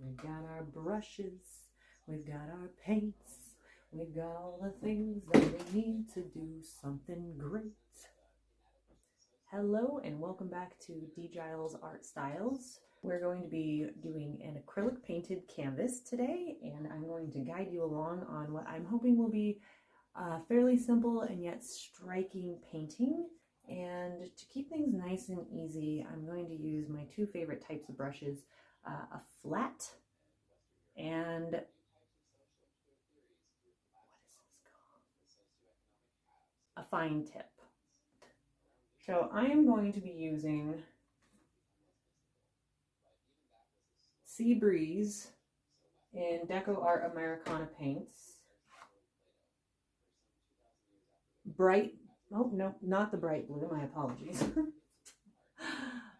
We've got our brushes, we've got our paints, we've got all the things that we need to do something great. Hello and welcome back to D. Giles Art Styles. We're going to be doing an acrylic painted canvas today, and I'm going to guide you along on what I'm hoping will be a fairly simple and yet striking painting. And to keep things nice and easy, I'm going to use my two favorite types of brushes, a flat and what is this called? A fine tip. So I am going to be using Sea Breeze in Deco Art Americana paints. Bright, oh no, not the bright blue, my apologies.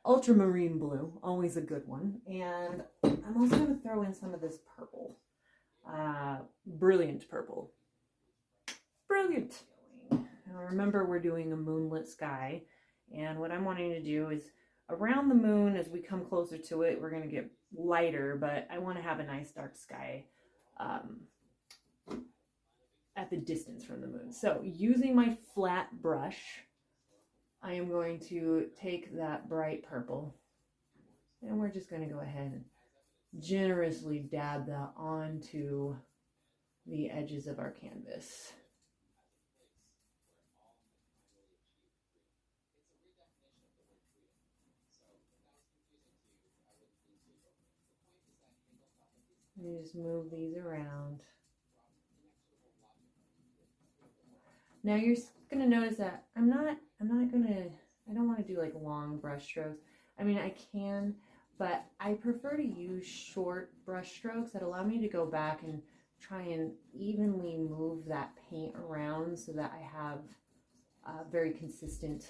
Ultramarine blue, always a good one. And I'm also going to throw in some of this purple. Brilliant purple. Brilliant. Now remember, we're doing a moonlit sky. And what I'm wanting to do is around the moon, as we come closer to it, we're going to get lighter, but I want to have a nice dark sky at the distance from the moon. So using my flat brush, I am going to take that bright purple and we're just going to go ahead and generously dab that onto the edges of our canvas. And just move these around. Now you're going to notice that I don't want to do like long brush strokes. I mean, I can, but I prefer to use short brush strokes that allow me to go back and try and evenly move that paint around so that I have a very consistent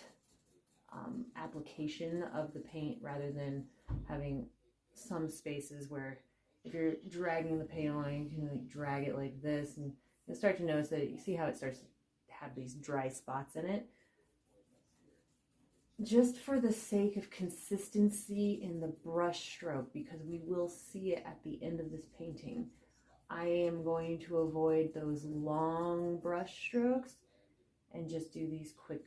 application of the paint, rather than having some spaces where if you're dragging the paint along, you can like drag it like this, and you'll start to notice that you see how it starts to have these dry spots in it. Just for the sake of consistency in the brush stroke, because we will see it at the end of this painting, I am going to avoid those long brush strokes and just do these quick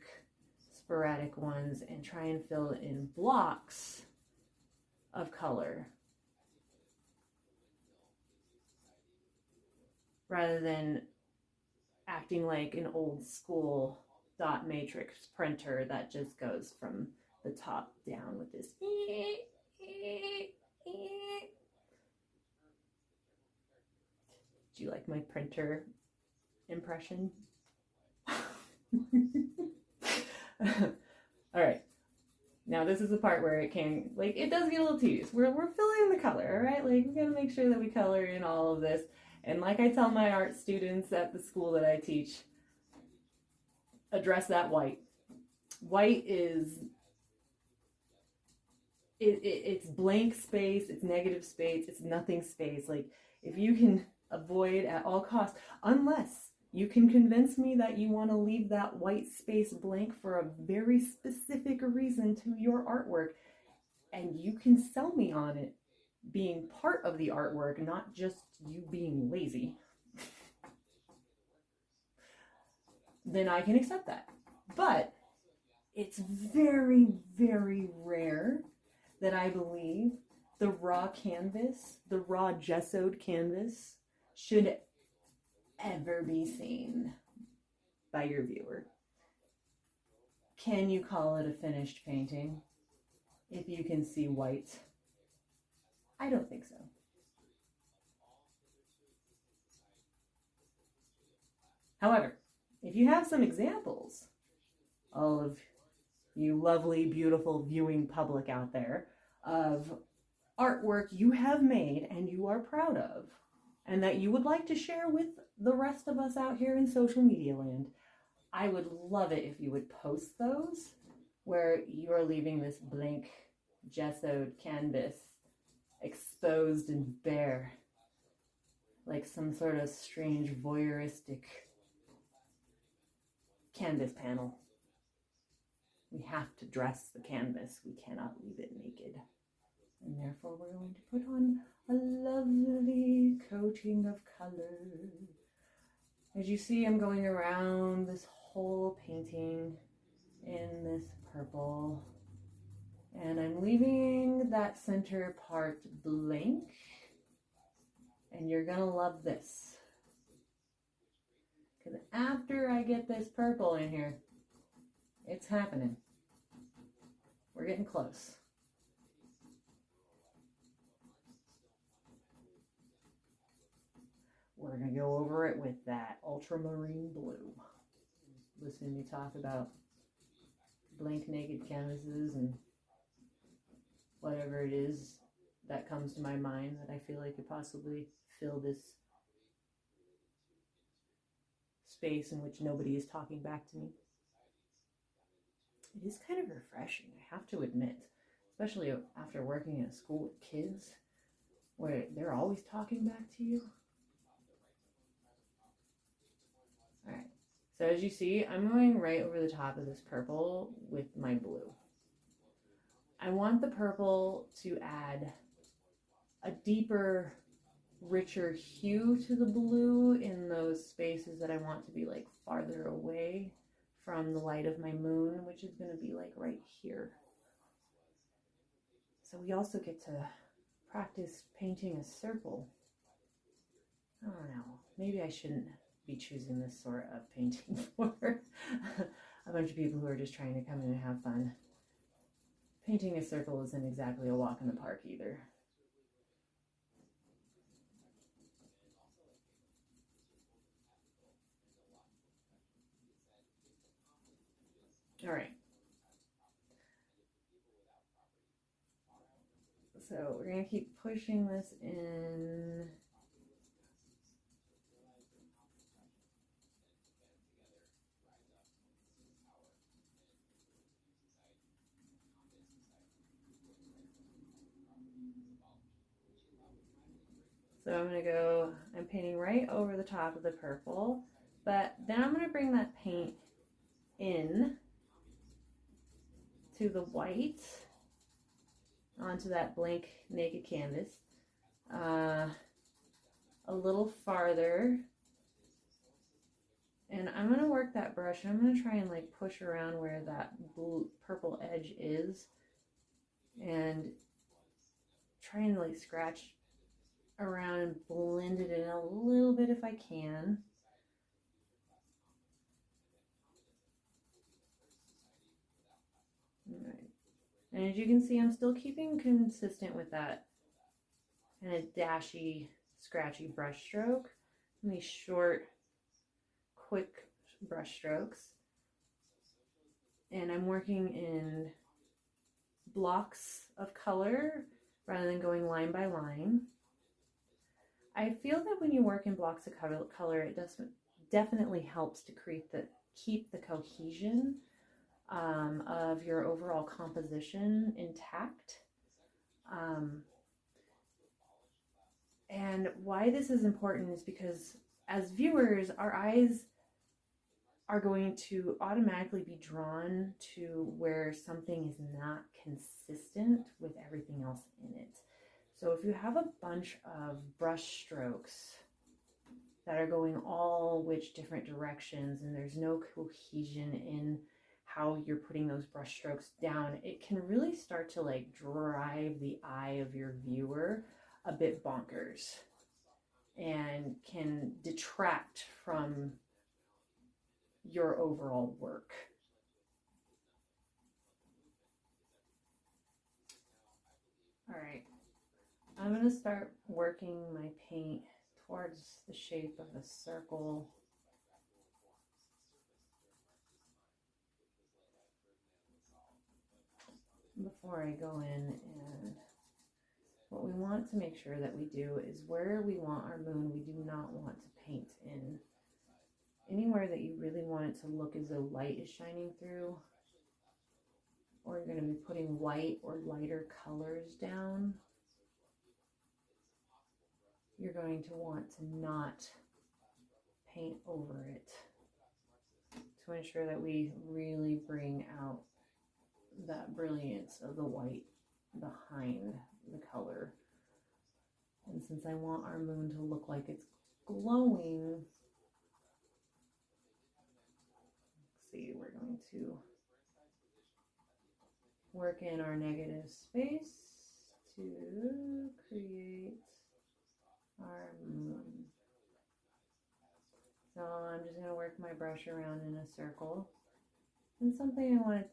sporadic ones and try and fill in blocks of color, rather than acting like an old school dot matrix printer that just goes from the top down with this. Do you like my printer impression? All right. Now this is the part where it can, like, it does get a little tedious. We're filling in the color, all right? Like, we gotta make sure that we color in all of this. And like I tell my art students at the school that I teach, address that white. White is, it's blank space, it's negative space, it's nothing space. Like, if you can avoid at all costs, unless you can convince me that you want to leave that white space blank for a very specific reason to your artwork, and you can sell me on it being part of the artwork, not just you being lazy, then I can accept that. But it's very, very rare that I believe the raw canvas, the raw gessoed canvas, should ever be seen by your viewer. Can you call it a finished painting if you can see white? I don't think so. However, if you have some examples, all of you lovely, beautiful viewing public out there, of artwork you have made and you are proud of, and that you would like to share with the rest of us out here in social media land, I would love it if you would post those where you are leaving this blank gessoed canvas exposed and bare, like some sort of strange voyeuristic canvas panel. We have to dress the canvas. We cannot leave it naked. And therefore we're going to put on a coating of color. As you see, I'm going around this whole painting in this purple, and I'm leaving that center part blank, and you're gonna love this, because after I get this purple in here, it's happening. We're getting close. We're going to go over it with that ultramarine blue. Listen to me talk about blank naked canvases and whatever it is that comes to my mind that I feel like could possibly fill this space in which nobody is talking back to me. It is kind of refreshing, I have to admit, especially after working in a school with kids where they're always talking back to you. All right, so as you see, I'm going right over the top of this purple with my blue. I want the purple to add a deeper, richer hue to the blue in those spaces that I want to be like farther away from the light of my moon, which is going to be like right here. So we also get to practice painting a circle. I don't know, maybe I shouldn't be choosing this sort of painting for a bunch of people who are just trying to come in and have fun. Painting a circle isn't exactly a walk in the park either. All right. So we're going to keep pushing this in. So I'm going to go, I'm painting right over the top of the purple, but then I'm going to bring that paint in to the white onto that blank naked canvas a little farther, and I'm going to work that brush. I'm going to try and like push around where that blue purple edge is and try and like scratch around and blend it in a little bit if I can. All right. And as you can see, I'm still keeping consistent with that kind of dashy, scratchy brush stroke. And these short, quick brush strokes. And I'm working in blocks of color rather than going line by line. I feel that when you work in blocks of color, it definitely helps to keep the cohesion of your overall composition intact. And why this is important is because as viewers, our eyes are going to automatically be drawn to where something is not consistent with everything else in it. So if you have a bunch of brush strokes that are going all which different directions and there's no cohesion in how you're putting those brush strokes down, it can really start to like drive the eye of your viewer a bit bonkers and can detract from your overall work. All right, I'm going to start working my paint towards the shape of a circle. Before I go in, and what we want to make sure that we do is where we want our moon, we do not want to paint in. Anywhere that you really want it to look as though light is shining through, or you're going to be putting white or lighter colors down, you're going to want to not paint over it to ensure that we really bring out that brilliance of the white behind the color. And since I want our moon to look like it's glowing, let's see, we're going to work in our negative space to create our moon. So I'm just going to work my brush around in a circle. And something I want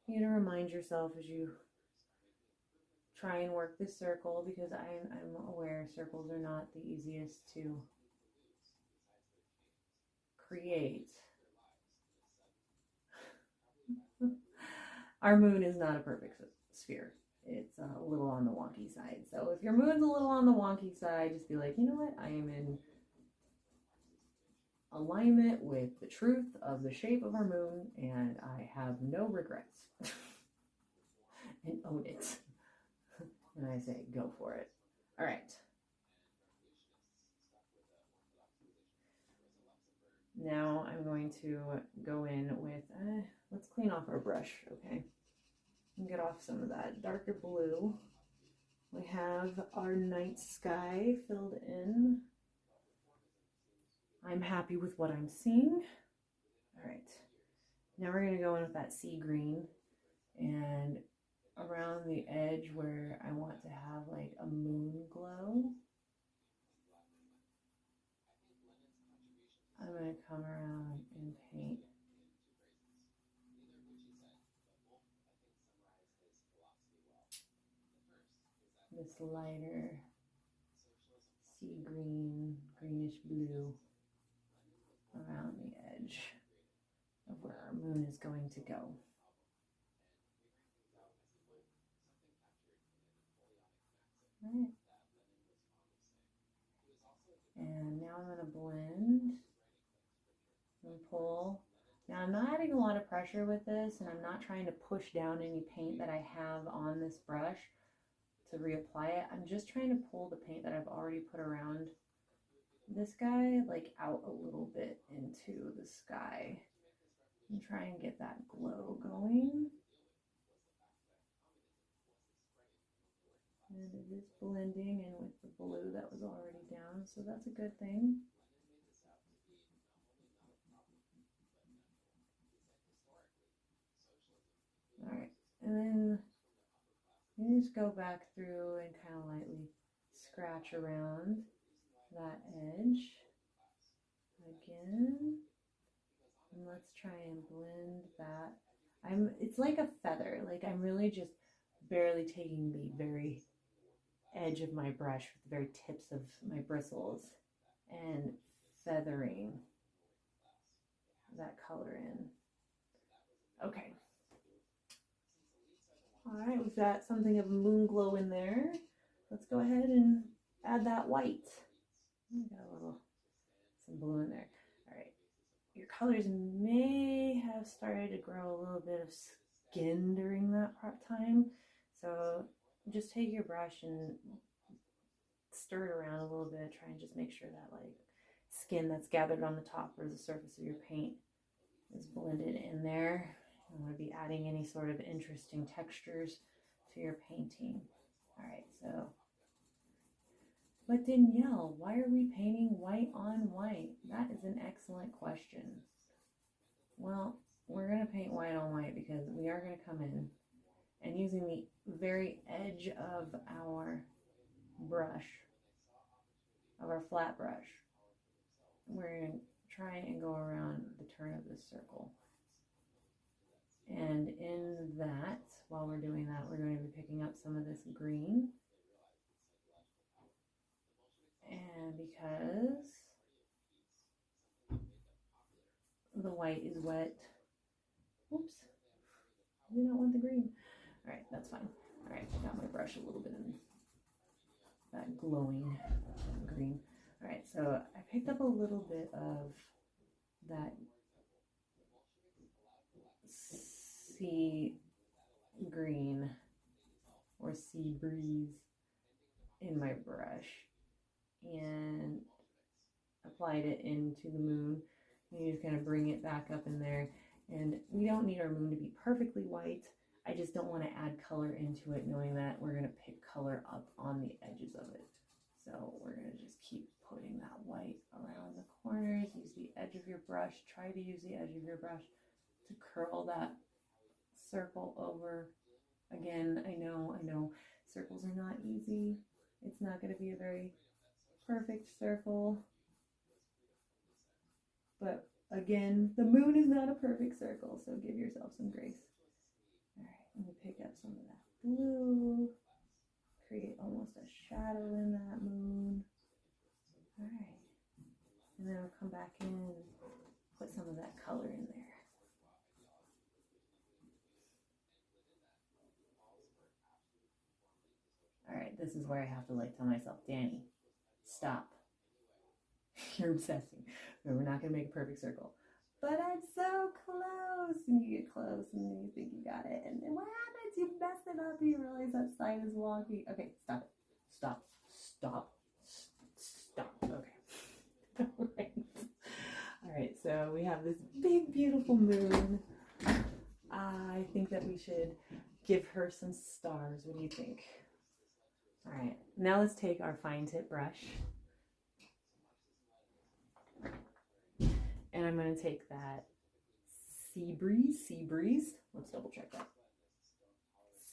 you to remind yourself as you try and work this circle, because I'm aware circles are not the easiest to create. Our moon is not a perfect sphere. It's a little on the wonky side. So if your moon's a little on the wonky side, just be like, you know what? I am in alignment with the truth of the shape of our moon, and I have no regrets. And own it. And I say, go for it. All right. Now I'm going to go in with, let's clean off our brush, okay? And get off some of that darker blue. We have our night sky filled in. I'm happy with what I'm seeing. All right, now we're gonna go in with that sea green, and around the edge where I want to have like a moon glow, I'm gonna come around and paint this lighter sea green, greenish blue around the edge of where our moon is going to go. All right. And now I'm going to blend and pull. Now I'm not adding a lot of pressure with this, and I'm not trying to push down any paint that I have on this brush to reapply it. I'm just trying to pull the paint that I've already put around this guy like out a little bit into the sky and try and get that glow going. And it is blending in with the blue that was already down, so that's a good thing. All right, and then you just go back through and kind of lightly scratch around that edge again. And let's try and blend that. It's like a feather, like I'm really just barely taking the very edge of my brush with the very tips of my bristles and feathering that color in. Okay. All right, we've got something of a moon glow in there. Let's go ahead and add that white. We got some blue in there. All right, your colors may have started to grow a little bit of skin during that time. So just take your brush and stir it around a little bit. Try and just make sure that like skin that's gathered on the top or the surface of your paint is blended in there. You don't want to be adding any sort of interesting textures to your painting. All right, so, but Danielle, why are we painting white on white? That is an excellent question. Well, we're going to paint white on white because we are going to come in and using the very edge of our brush, of our flat brush, we're going to try and go around the turn of this circle. And in that, while we're doing that, we're going to be picking up some of this green. And because the white is wet, oops, I do not want the green. All right, that's fine. All right, got my brush a little bit in that glowing green. All right, so I picked up a little bit of that sea green or sea breeze in my brush and applied it into the moon. And you just kind of bring it back up in there. And we don't need our moon to be perfectly white. I just don't want to add color into it knowing that we're going to pick color up on the edges of it. So your brush, try to use the edge of your brush to curl that circle over. Again, I know, circles are not easy. It's not going to be a very perfect circle. But again, the moon is not a perfect circle, so give yourself some grace. All right, let me pick up some of that blue, create almost a shadow in that moon. All right, and then I'll come back in and put some of that color in there. All right, this is where I have to like tell myself, Danny, stop. You're obsessing. No, we're not going to make a perfect circle. But I'm so close. And you get close and then you think you got it. And then what happens? You mess it up. You realize that side is wonky. Okay, stop it. Stop. Stop. Stop. Okay. All right. All right, so we have this big, beautiful moon. I think that we should give her some stars. What do you think? All right, now let's take our fine tip brush. And I'm going to take that sea breeze. Let's double check that.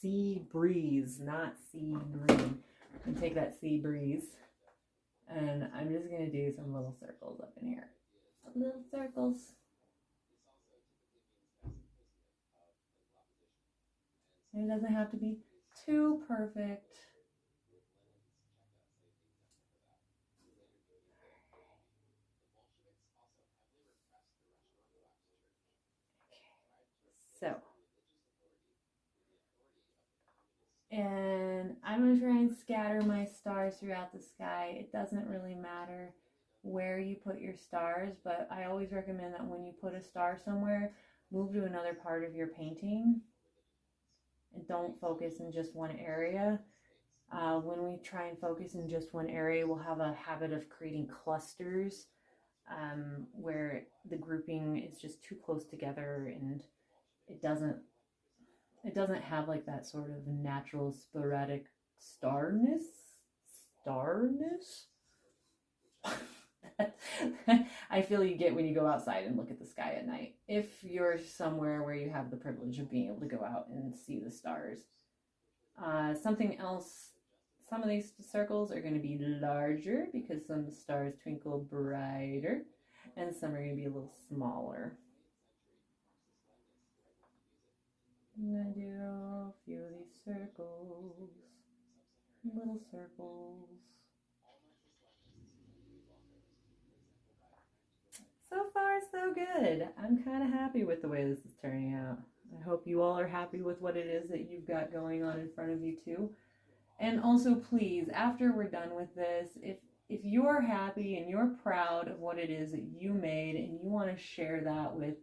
Sea breeze, not sea green. I'm going to take that sea breeze. And I'm just going to do some little circles up in here. Little circles. And it doesn't have to be too perfect. So, and I'm going to try and scatter my stars throughout the sky. It doesn't really matter where you put your stars, but I always recommend that when you put a star somewhere, move to another part of your painting and don't focus in just one area. When we try and focus in just one area, we'll have a habit of creating clusters where the grouping is just too close together and it doesn't have like that sort of natural sporadic starness. I feel you get when you go outside and look at the sky at night. If you're somewhere where you have the privilege of being able to go out and see the stars. Something else, some of these circles are going to be larger because some stars twinkle brighter and some are going to be a little smaller. I'm going to do a few of these circles, little circles. So far, so good. I'm kind of happy with the way this is turning out. I hope you all are happy with what it is that you've got going on in front of you too. And also, please, after we're done with this, if you're happy and you're proud of what it is that you made and you want to share that with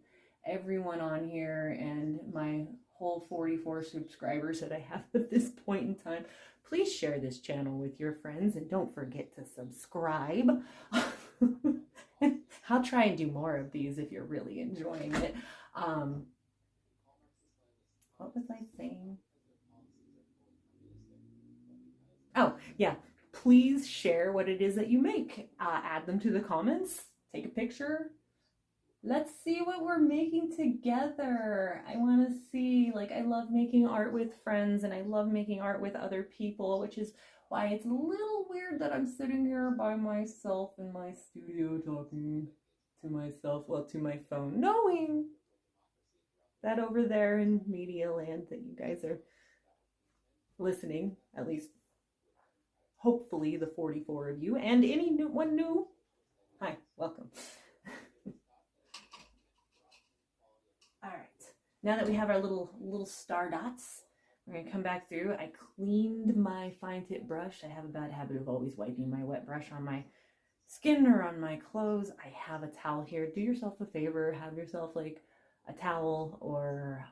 everyone on here and my whole 44 subscribers that I have at this point in time, please share this channel with your friends and don't forget to subscribe. I'll try and do more of these if you're really enjoying it. What was I saying? Oh, yeah. Please share what it is that you make. Add them to the comments. Take a picture. Let's see what we're making together. I want to see, like, I love making art with friends and I love making art with other people, which is why it's a little weird that I'm sitting here by myself in my studio talking to myself, well, to my phone, knowing that over there in Media Land that you guys are listening, at least hopefully the 44 of you, and anyone new, hi, welcome. All right, now that we have our little star dots, we're gonna come back through. I cleaned my fine tip brush. I have a bad habit of always wiping my wet brush on my skin or on my clothes. I have a towel here. Do yourself a favor, have yourself like a towel or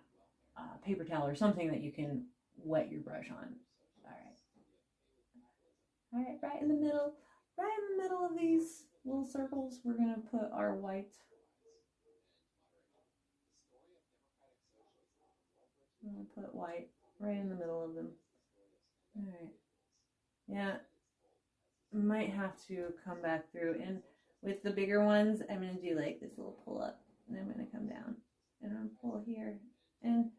a paper towel or something that you can wet your brush on. All right, right in the middle of these little circles, we're gonna put our white. I'm gonna put white right in the middle of them. All right, yeah, might have to come back through, and With the bigger ones, I'm going to do like this little pull up, and I'm going to come down and I'm pull here and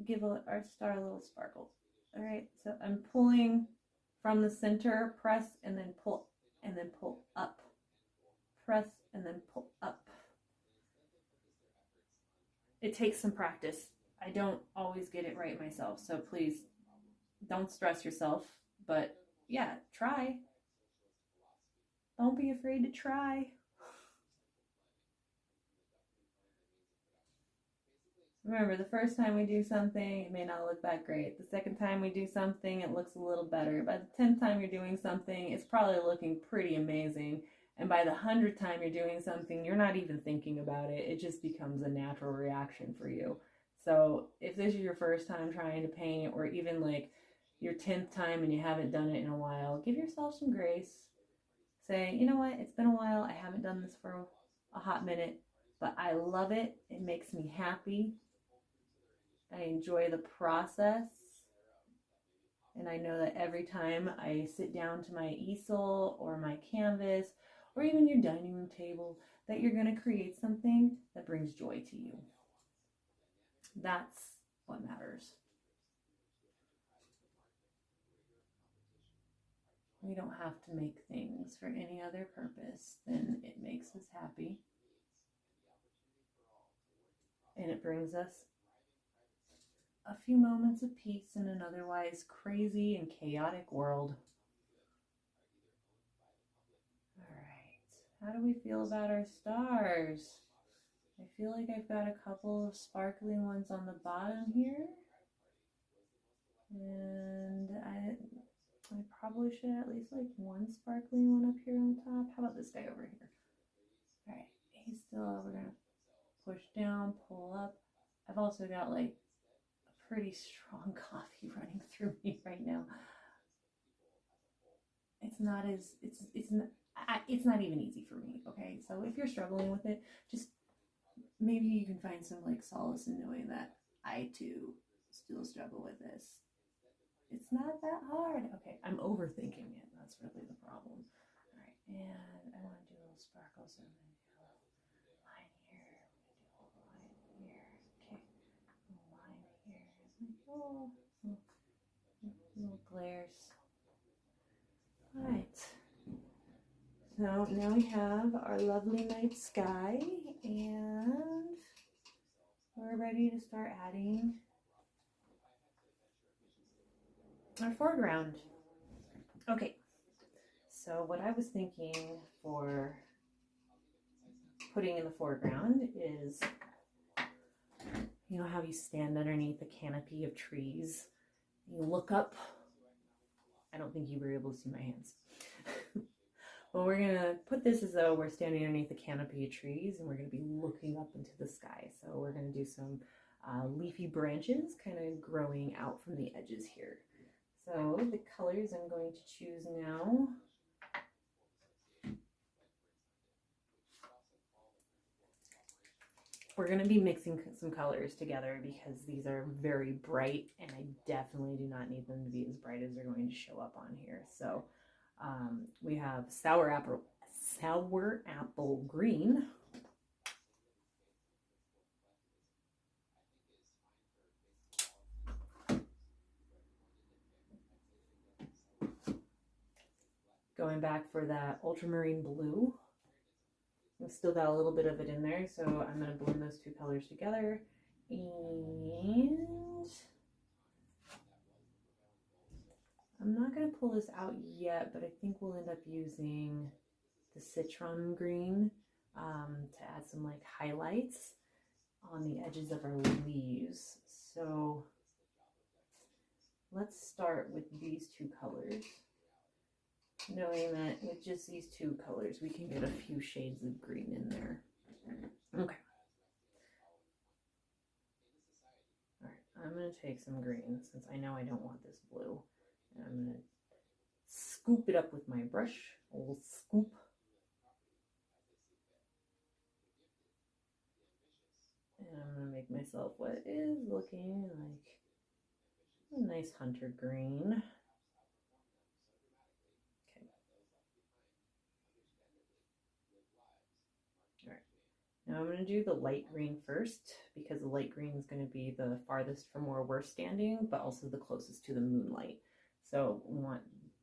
give our star a little sparkle. All right, so I'm pulling from the center, press, and then pull up, press, and then pull up. It takes some practice. I don't always get it right myself, so please don't stress yourself, but yeah, try. Don't be afraid to try. Remember, the first time we do something, it may not look that great. The second time we do something, it looks a little better. By the 10th time you're doing something, it's probably looking pretty amazing. And by the 100th time you're doing something, you're not even thinking about it. It just becomes a natural reaction for you. So if this is your first time trying to paint, or even like your 10th time and you haven't done it in a while, give yourself some grace. Say, you know what, it's been a while. I haven't done this for a hot minute, but I love it. It makes me happy. I enjoy the process, and I know that every time I sit down to my easel or my canvas or even your dining room table, that you're going to create something that brings joy to you. That's what matters. We don't have to make things for any other purpose than it makes us happy, and it brings us a few moments of peace in an otherwise crazy and chaotic world. All right, how do we feel about our stars? I feel like I've got a couple of sparkling ones on the bottom here, and I probably should at least like one sparkling one up here on the top. How about this guy over here? All right, he's still, we're gonna push down, pull up. I've also got like pretty strong coffee running through me right now. It's not even easy for me. Okay, so if you're struggling with it, just maybe you can find some like solace in knowing that I too still struggle with this. It's not that hard. Okay, I'm overthinking it. That's really the problem. All right, and I want to do a little sparkle, so I'm gonna do a line here. I'm gonna do a line here. Okay, a line here. Oh, little glares. All right. So now we have our lovely night sky, and we're ready to start adding our foreground. Okay, so what I was thinking for putting in the foreground is, you know how you stand underneath the canopy of trees, you look up. I don't think you were able to see my hands. Well, we're gonna put this as though we're standing underneath the canopy of trees, and we're gonna be looking up into the sky. So we're gonna do some leafy branches kind of growing out from the edges here. So the colors I'm going to choose now. We're going to be mixing some colors together because these are very bright, and I definitely do not need them to be as bright as they're going to show up on here. So we have sour apple green. Going back for that ultramarine blue. We've still got a little bit of it in there, so I'm going to blend those two colors together. And I'm not going to pull this out yet, but I think we'll end up using the citron green to add some like highlights on the edges of our leaves. So let's start with these two colors, knowing that with just these two colors we can get a few shades of green in there. Okay. All right, I'm going to take some green since I know I don't want this blue, and I'm going to scoop it up with my brush, a little scoop. And I'm going to make myself what is looking like a nice hunter green. Okay. Now I'm going to do the light green first because the light green is going to be the farthest from where we're standing, but also the closest to the moonlight. So we want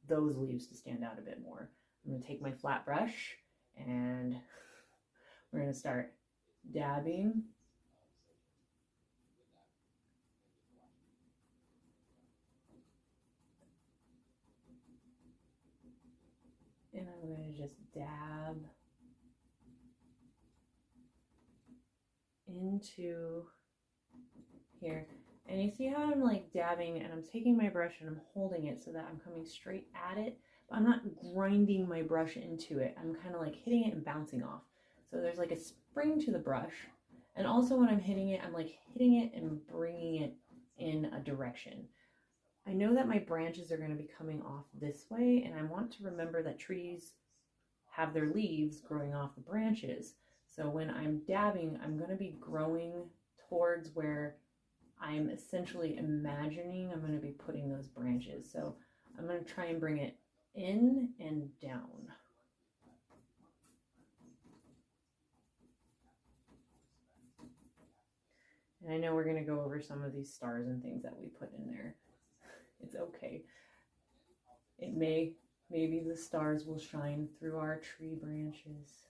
those leaves to stand out a bit more. I'm going to take my flat brush and we're going to start dabbing. And I'm going to just dab into here. And you see how I'm like dabbing and I'm taking my brush and I'm holding it so that I'm coming straight at it, but I'm not grinding my brush into it. I'm kind of like hitting it and bouncing off. So there's like a spring to the brush. And also when I'm hitting it, I'm like hitting it and bringing it in a direction. I know that my branches are going to be coming off this way, and I want to remember that trees have their leaves growing off the branches. So when I'm dabbing, I'm going to be growing towards where I'm essentially imagining I'm going to be putting those branches. So I'm going to try and bring it in and down. And I know we're going to go over some of these stars and things that we put in there. It's okay. Maybe the stars will shine through our tree branches.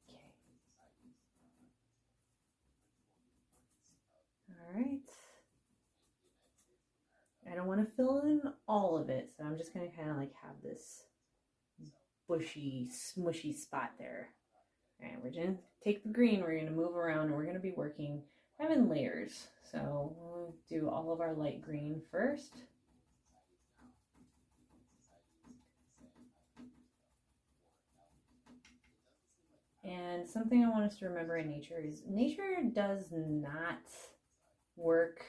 Okay. All right. I don't want to fill in all of it, so I'm just going to kind of like have this bushy, smushy spot there. All right, we're going to take the green, we're going to move around, and we're going to be working kind of in layers. So we'll do all of our light green first. And something I want us to remember in nature is nature does not work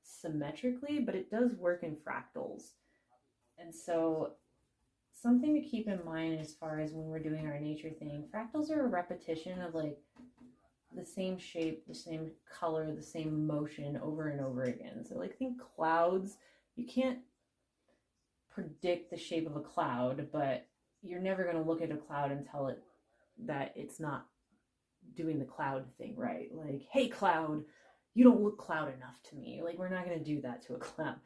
symmetrically, but it does work in fractals. And so something to keep in mind as far as when we're doing our nature thing, fractals are a repetition of like the same shape, the same color, the same motion over and over again. So like think clouds, you can't predict the shape of a cloud, but you're never going to look at a cloud and tell it that it's not doing the cloud thing right. Like, hey cloud, you don't look cloud enough to me. Like, we're not going to do that to a cloud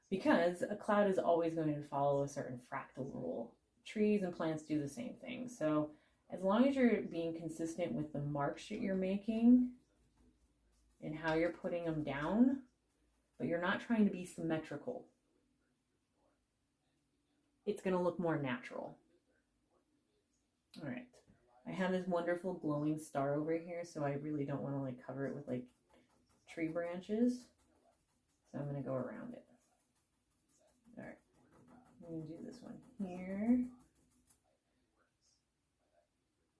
because a cloud is always going to follow a certain fractal rule. Trees and plants do the same thing. So as long as you're being consistent with the marks that you're making and how you're putting them down, but you're not trying to be symmetrical, it's going to look more natural. All right. I have this wonderful glowing star over here, so I really don't want to like cover it with like tree branches. So I'm going to go around it. All right. I'm going to do this one here.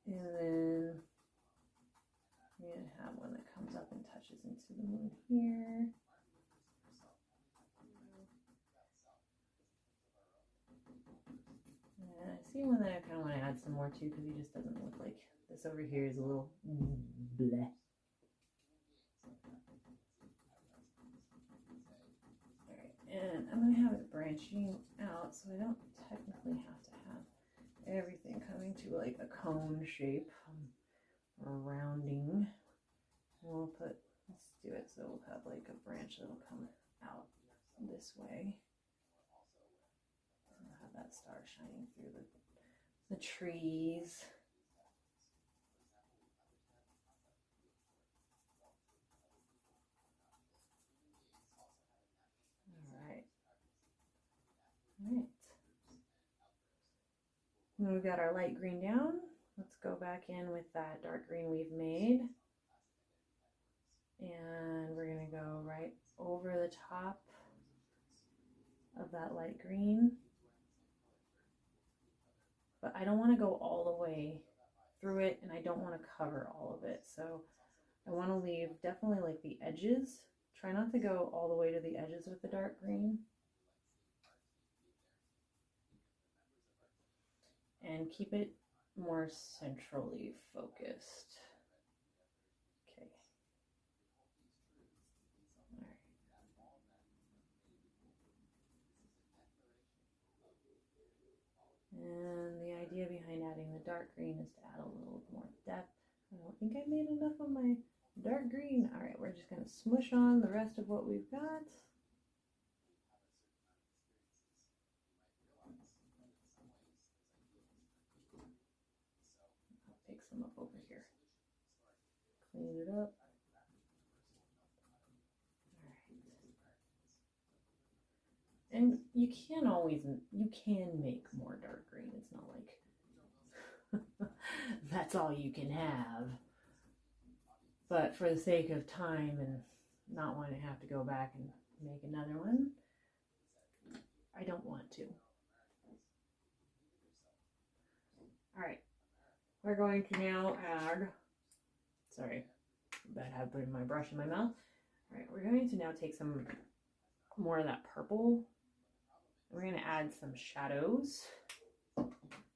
And then I'm going to have one that comes up and touches into the moon here. And I see one that I kind of want to add some more to because he just doesn't look like this over here is a little bleh. Alright, and I'm going to have it branching out so I don't technically have to have everything coming to like a cone shape or rounding. Let's do it so we'll have like a branch that'll come out this way. I'll have that star shining through the trees. All right. When we've got our light green down, let's go back in with that dark green we've made. And we're going to go right over the top of that light green. But I don't want to go all the way through it, and I don't want to cover all of it. So I want to leave definitely like the edges. Try not to go all the way to the edges with the dark green. And keep it more centrally focused. Okay. All right. And the idea behind adding the dark green is to add a little more depth. I don't think I made enough of my dark green. All right, we're just going to smush on the rest of what we've got. I'll pick some up over here. Clean it up. And you can make more dark green. It's not like that's all you can have. But for the sake of time and not wanting to have to go back and make another one, I don't want to. All right, we're going to now add, sorry, bad habit putting my brush in my mouth. All right, we're going to now take some more of that purple. We're going to add some shadows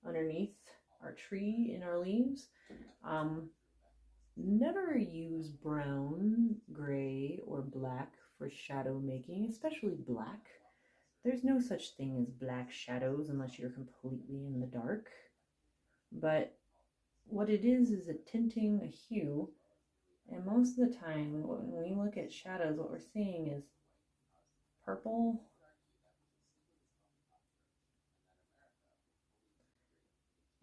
underneath our tree in our leaves. Never use brown, gray, or black for shadow making, especially black. There's no such thing as black shadows unless you're completely in the dark. But what it is a tinting, a hue. And most of the time, when we look at shadows, what we're seeing is purple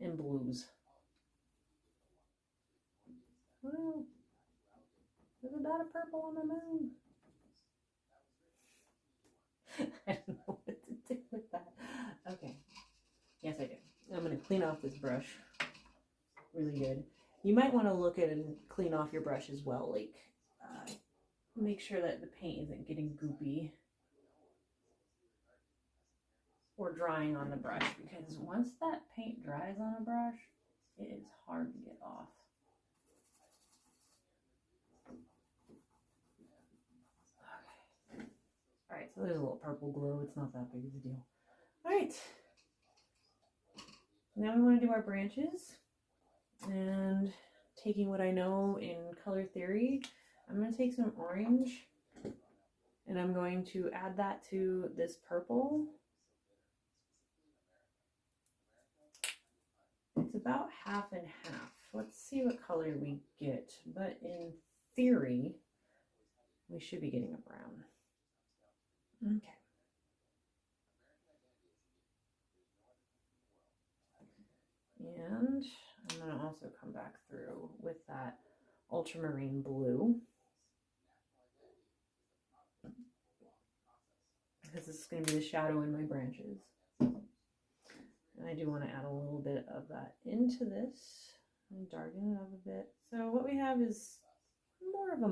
and blues. Well, there's a dot of purple on the moon. I don't know what to do with that. Okay. Yes, I do. I'm going to clean off this brush really good. You might want to look at and clean off your brush as well. Like, make sure that the paint isn't getting goopy or drying on the brush, because once that paint dries on a brush, it is hard to get off. Okay. All right, so there's a little purple glow. It's not that big of a deal. All right. Now we want to do our branches, and taking what I know in color theory, I'm going to take some orange and I'm going to add that to this purple. It's about half and half. Let's see what color we get, but in theory, we should be getting a brown. Okay. And I'm going to also come back through with that ultramarine blue, because this is going to be the shadow in my branches. And I do want to add a little bit of that into this and darken it up a bit. So what we have is more of a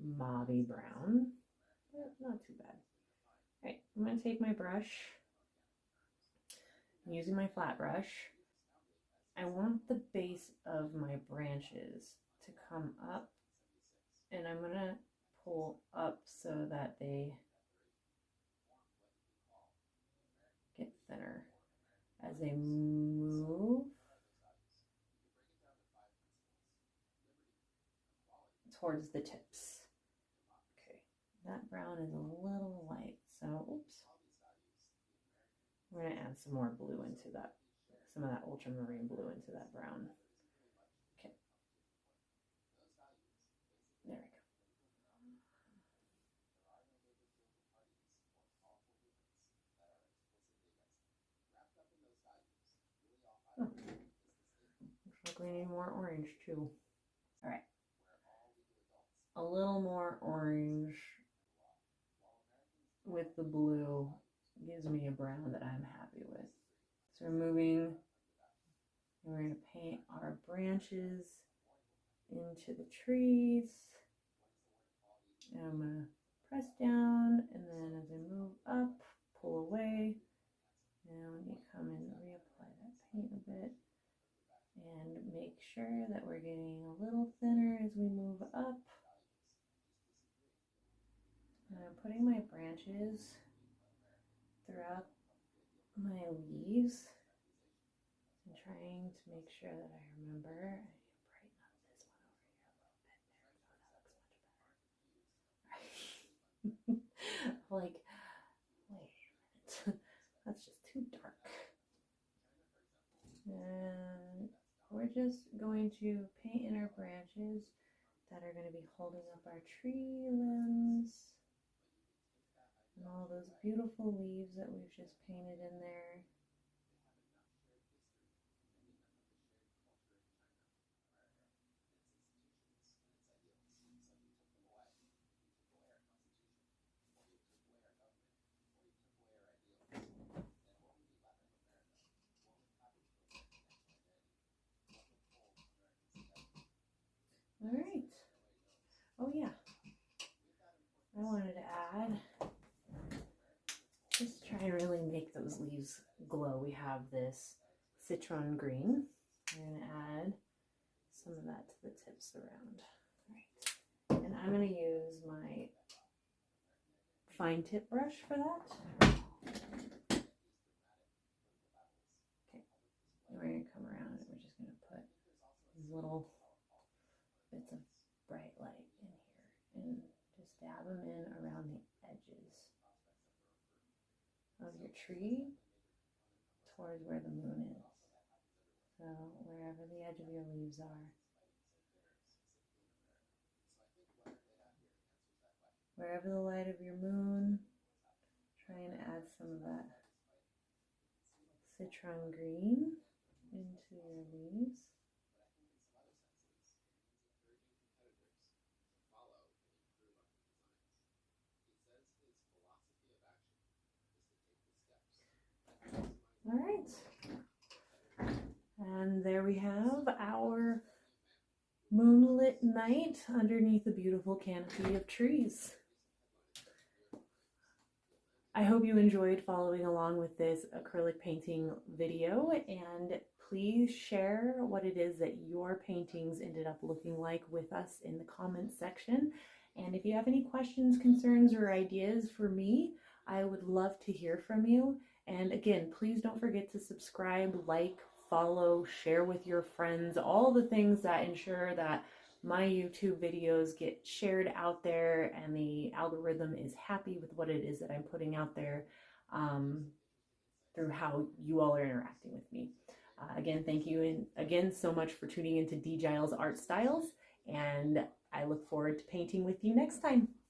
mauvey brown, but not too bad. All right, I'm going to take my brush. I'm using my flat brush. I want the base of my branches to come up, and I'm going to pull up so that they get thinner as they move towards the tips. Okay, that brown is a little light, so oops. We're going to add some more blue into that, some of that ultramarine blue into that brown. Okay, there we go. Oh. Looks like we need more orange too. All right, a little more orange with the blue gives me a brown that I'm happy with. So we're moving, and we're going to paint our branches into the trees. And I'm going to press down, and then as I move up, pull away. Now we need to come in and reapply that paint a bit and make sure that we're getting a little thinner as we move up. And I'm putting my branches throughout my leaves and trying to make sure that I remember. I need to brighten up this one over here a little bit. There we go, that looks much better. Like, wait a minute, that's just too dark. And we're just going to paint in our branches that are going to be holding up our tree limbs and all those beautiful leaves that we've just painted in there. All right. Oh yeah, I wanted to add, just try and really make those leaves glow. We have this citron green. I'm going to add some of that to the tips around. All right. And I'm going to use my fine tip brush for that. Okay. And we're going to come around and we're just going to put these little bits of bright light in here and just dab them in around the edges of your tree towards where the moon is. So wherever the edge of your leaves are, wherever the light of your moon, try and add some of that citron green into your leaves. All right, and there we have our moonlit night underneath a beautiful canopy of trees. I hope you enjoyed following along with this acrylic painting video, and please share what it is that your paintings ended up looking like with us in the comments section. And if you have any questions, concerns, or ideas for me, I would love to hear from you. And again, please don't forget to subscribe, like, follow, share with your friends, all the things that ensure that my YouTube videos get shared out there and the algorithm is happy with what it is that I'm putting out there through how you all are interacting with me. Again, thank you and again so much for tuning into D. Giles Art Styles, and I look forward to painting with you next time.